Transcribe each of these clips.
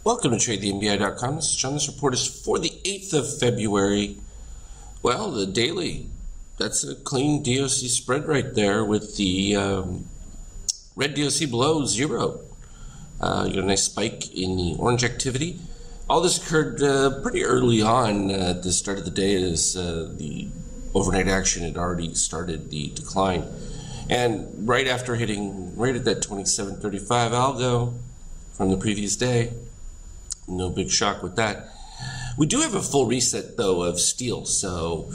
Welcome to TradeTheNBI.com. This is John. This report is for the 8th of February. Well, the daily, that's a clean DOC spread right there with the red DOC below zero. You got a nice spike in the orange activity. All this occurred pretty early on at the start of the day as the overnight action had already started the decline. And right after hitting right at that 27.35 algo from the previous day, no big shock with that. We do have a full reset, though, of steel. So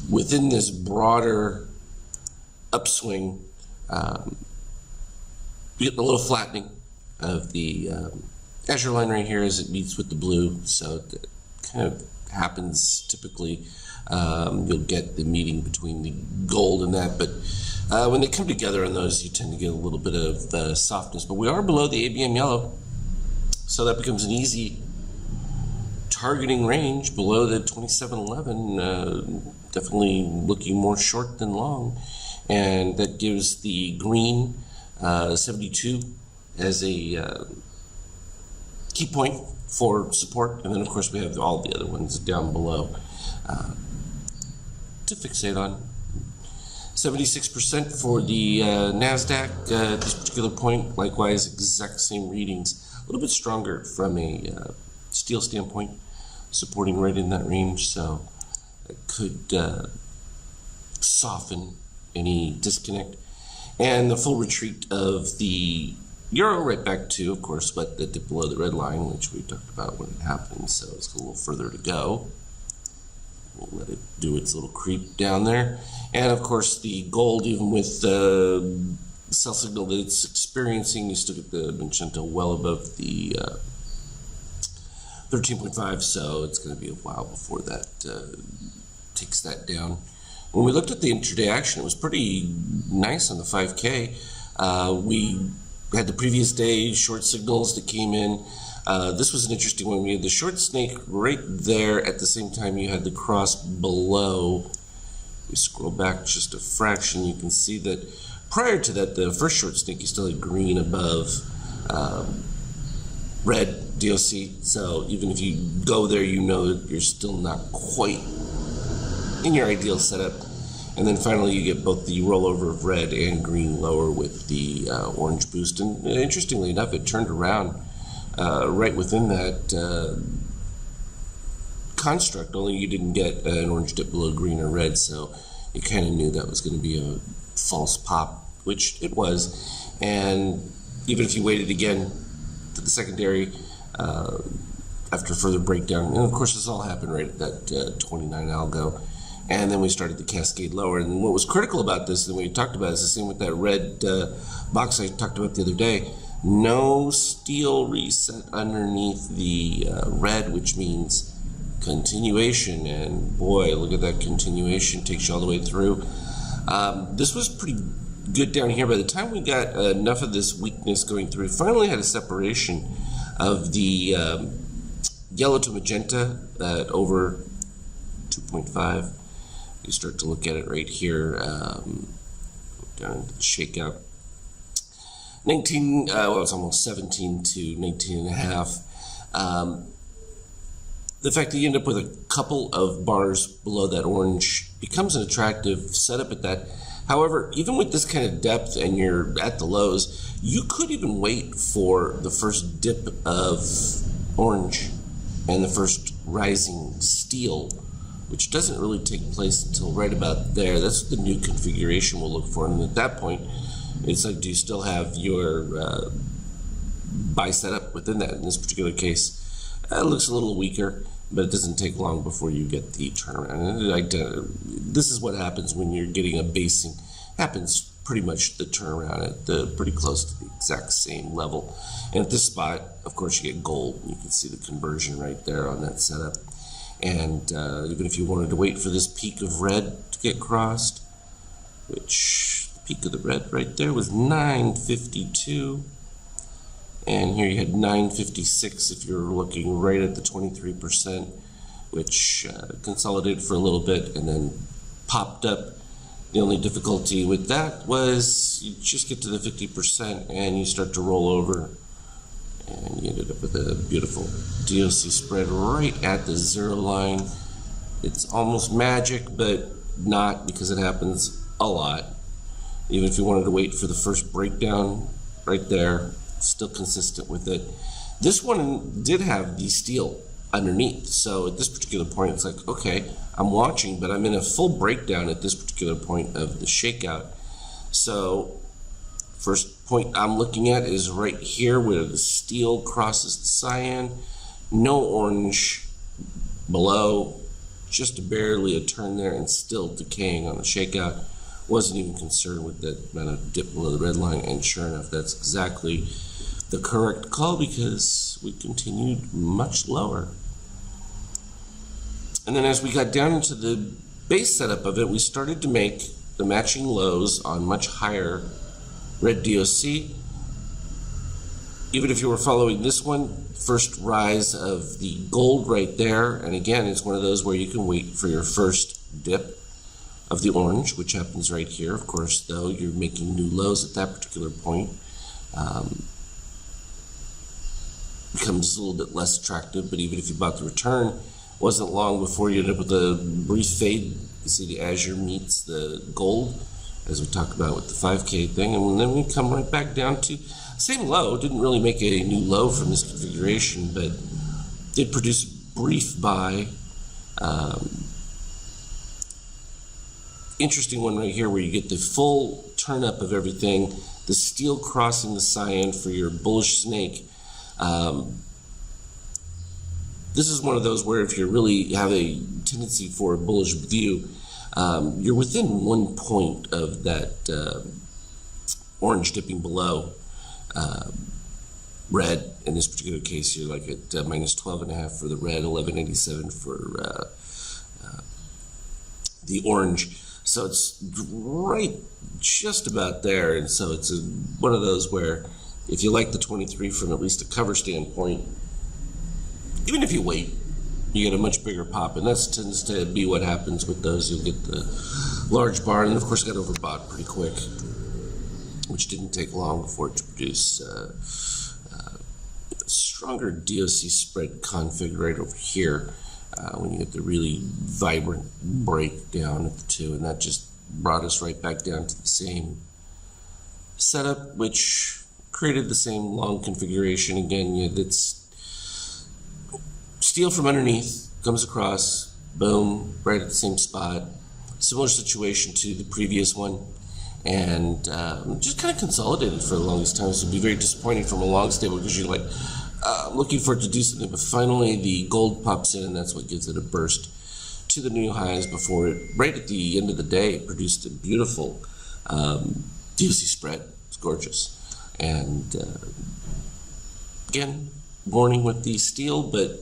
within this broader upswing, we get a little flattening of the Azure line right here as it meets with the blue. So it kind of happens typically. You'll get the meeting between the gold and that. But when they come together on those, you tend to get a little bit of softness. But we are below the ABM yellow. So that becomes an easy targeting range below the 27.11, definitely looking more short than long. And that gives the green 72 as a key point for support. And then, of course, we have all the other ones down below to fixate on. 76% for the NASDAQ at this particular point. Likewise, exact same readings. A little bit stronger from a steel standpoint, supporting right in that range, so it could soften any disconnect. And the full retreat of the euro right back to, of course, what the dip below the red line, which we talked about when it happened, so it's a little further to go. We'll let it do its little creep down there. And of course, the gold, even with the sell signal that it's experiencing, you still get the Magenta well above the 13.5, so it's going to be a while before that takes that down. When we looked at the intraday action, it was pretty nice on the 5K. We had the previous day short signals that came in. This was an interesting one. We had the short snake right there at the same time you had the cross below. We scroll back just a fraction, you can see that prior to that, the first short snake, you still had green above red DOC. So even if you go there, you know that you're still not quite in your ideal setup. And then finally, you get both the rollover of red and green lower with the orange boost. And interestingly enough, it turned around right within that construct, only you didn't get an orange dip below green or red. So you kind of knew that was going to be a false pop, which it was. And even if you waited again to the secondary after further breakdown, and of course this all happened right at that 29 algo, and then we started the cascade lower. And what was critical about this, and we talked about, is the same with that red box I talked about the other day. No steel reset underneath the red, which means continuation. And boy, look at that continuation, takes you all the way through. This was pretty good down here. By the time we got enough of this weakness going through, we finally had a separation of the yellow to magenta at over 2.5. You start to look at it right here, down into the shakeout. 19, well, it's almost 17 to 19 and a half. The fact that you end up with a couple of bars below that orange becomes an attractive setup at that. However, even with this kind of depth and you're at the lows, you could even wait for the first dip of orange and the first rising steel, which doesn't really take place until right about there. That's the new configuration we'll look for. And at that point, it's like, do you still have your buy setup within that? In this particular case, it looks a little weaker, but it doesn't take long before you get the turnaround. This is what happens when you're getting a basing. Happens pretty much the turnaround at pretty close to the exact same level. And at this spot, of course, you get gold. You can see the conversion right there on that setup. And even if you wanted to wait for this peak of red to get crossed, which the peak of the red right there was 952. And here you had 956 if you're looking right at the 23%, which consolidated for a little bit and then popped up. The only difficulty with that was you just get to the 50% and you start to roll over, and you ended up up with a beautiful DOC spread right at the 0 line. It's almost magic, but not, because it happens a lot. Even if you wanted to wait for the first breakdown right there, still consistent with it. This one did have the steel underneath, so at this particular point it's like, okay, I'm watching, but I'm in a full breakdown at this particular point of the shakeout. So first point I'm looking at is right here where the steel crosses the cyan. No orange below, just barely a turn there, and still decaying on the shakeout. Wasn't even concerned with that amount of dip below the red line, and sure enough, that's exactly the correct call, because we continued much lower. And then as we got down into the base setup of it, we started to make the matching lows on much higher red DOC. Even if you were following this one, first rise of the gold right there, and again, it's one of those where you can wait for your first dip of the orange, which happens right here. Of course, though, you're making new lows at that particular point. Becomes a little bit less attractive, but even if you bought the return, wasn't long before you ended up with a brief fade. You see the azure meets the gold, as we talked about with the 5K thing, and then we come right back down to same low. Didn't really make a new low from this configuration, but did produce a brief buy. Interesting one right here where you get the full turn up of everything, the steel crossing the cyan for your bullish snake. This is one of those where if you really have a tendency for a bullish view, you're within 1 point of that orange dipping below red. In this particular case, you're like at minus 12.5 for the red, 1187 for the orange. So it's right just about there, and so it's one of those where if you like the 23 from at least a cover standpoint, even if you wait, you get a much bigger pop, and that tends to be what happens with those. You'll get the large bar, and of course it got overbought pretty quick, which didn't take long before it to produce a stronger DOC spread config right over here. When you get the really vibrant breakdown of the two, and that just brought us right back down to the same setup, which created the same long configuration. Again, it's steel from underneath, comes across, boom, right at the same spot. Similar situation to the previous one, and just kind of consolidated for the longest time. So it'd be very disappointing from a long stable, because you're like, looking for it to do something, but finally the gold pops in, and that's what gives it a burst to the new highs before it, right at the end of the day, it produced a beautiful DOC spread. It's gorgeous. And again, warning with the steel, but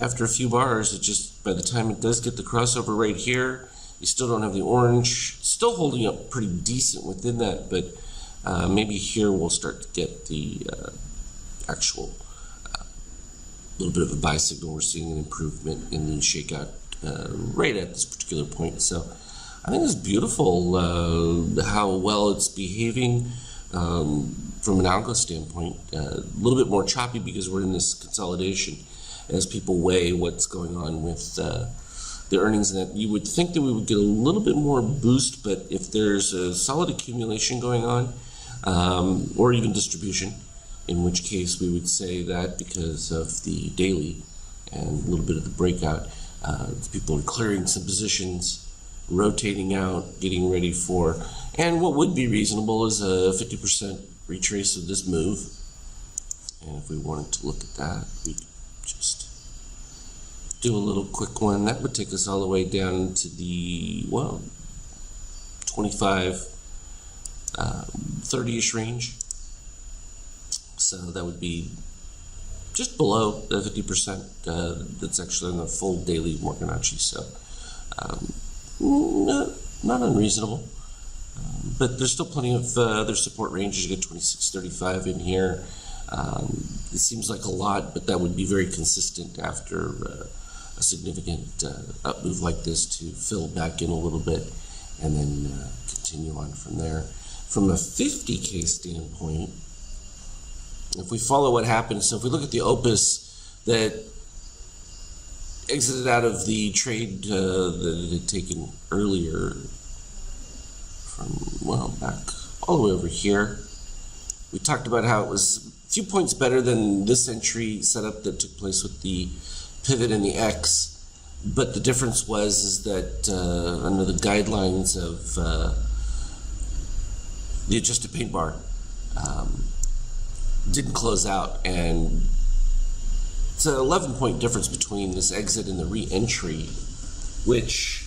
after a few bars, it just, by the time it does get the crossover right here, you still don't have the orange, still holding up pretty decent within that, but maybe here we'll start to get the actual little bit of a buy signal. We're seeing an improvement in the shakeout right at this particular point. So I think it's beautiful how well it's behaving from an algo standpoint. A little bit more choppy because we're in this consolidation as people weigh what's going on with the earnings, and that you would think that we would get a little bit more boost, but if there's a solid accumulation going on, or even distribution, in which case we would say that because of the daily and a little bit of the breakout, people are clearing some positions, rotating out, getting ready for, and what would be reasonable is a 50% retrace of this move. And if we wanted to look at that, we could just do a little quick one. That would take us all the way down to the, well, 25, 30-ish range. So that would be just below the 50% that's actually on the full daily Morganachi. So not unreasonable. But there's still plenty of other support ranges. You get 26.35 in here. It seems like a lot, but that would be very consistent after a significant up move like this to fill back in a little bit and then continue on from there. From a 50K standpoint, if we follow what happened, so if we look at the Opus that exited out of the trade that it had taken earlier from, well, back all the way over here, we talked about how it was a few points better than this entry setup that took place with the pivot and the X, but the difference was that under the guidelines of the adjusted paint bar, didn't close out, and it's an 11-point difference between this exit and the re-entry, which,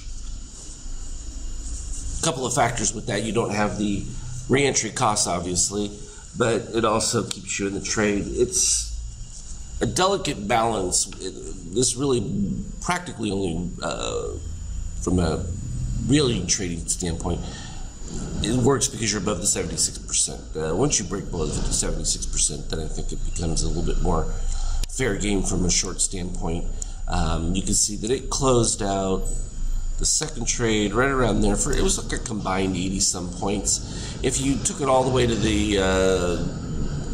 a couple of factors with that. You don't have the re-entry costs, obviously, but it also keeps you in the trade. It's a delicate balance. This really practically only, from a really trading standpoint, it works because you're above the 76%. Once you break below the 76%, then I think it becomes a little bit more fair game from a short standpoint. You can see that it closed out the second trade right around there for, it was like a combined 80-some points. If you took it all the way to the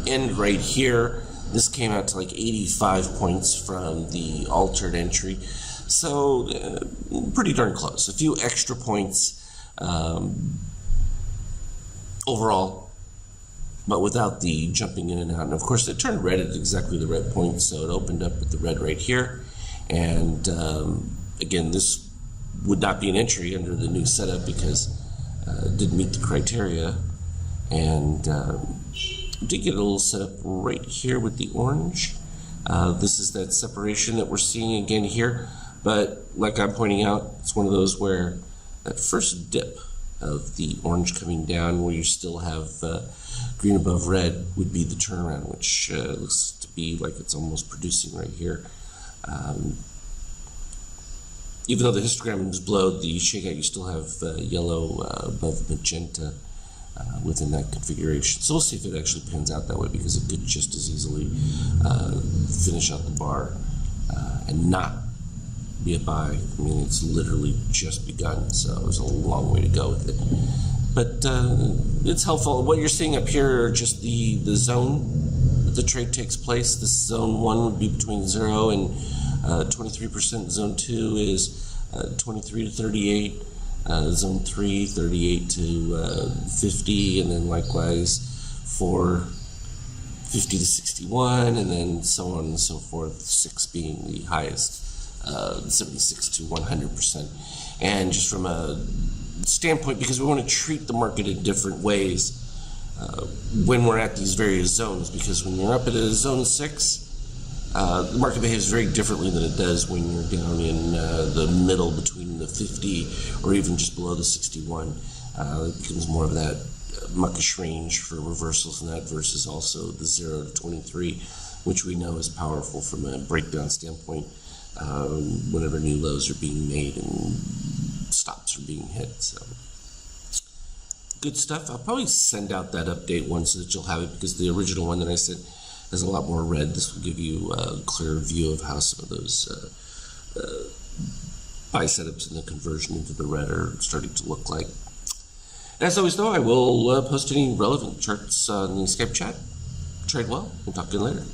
end right here, this came out to like 85 points from the altered entry. So pretty darn close. A few extra points overall, but without the jumping in and out. And of course, it turned red at exactly the red point, so it opened up with the red right here. And again, this would not be an entry under the new setup because it didn't meet the criteria. And did get a little setup right here with the orange. This is that separation that we're seeing again here, but like I'm pointing out, it's one of those where that first dip of the orange coming down where you still have green above red would be the turnaround, which looks to be like it's almost producing right here. Even though the histogram is blowed, the shakeout, you still have yellow above magenta within that configuration. So we'll see if it actually pans out that way, because it could just as easily finish out the bar and not be a buy. I mean, it's literally just begun, so there's a long way to go with it. But it's helpful. What you're seeing up here are just the zone that the trade takes place. This zone 1 would be between 0 and 23%. Zone 2 is 23 to 38. Zone 3, 38 to 50, and then likewise for 50 to 61, and then so on and so forth, 6 being the highest, 76 to 100%. And just from a standpoint, because we want to treat the market in different ways when we're at these various zones, because when you're up at a zone 6, the market behaves very differently than it does when you're down in the middle between the 50 or even just below the 61. It becomes more of that muckish range for reversals and that, versus also the 0 to 23, which we know is powerful from a breakdown standpoint whenever new lows are being made and stops are being hit. So good stuff. I'll probably send out that update one so that you'll have it, because the original one that I said has a lot more red. This will give you a clearer view of how some of those buy setups and the conversion into the red are starting to look like. And as always, though, I will post any relevant charts on the Skype chat. Trade well. We'll talk to you later.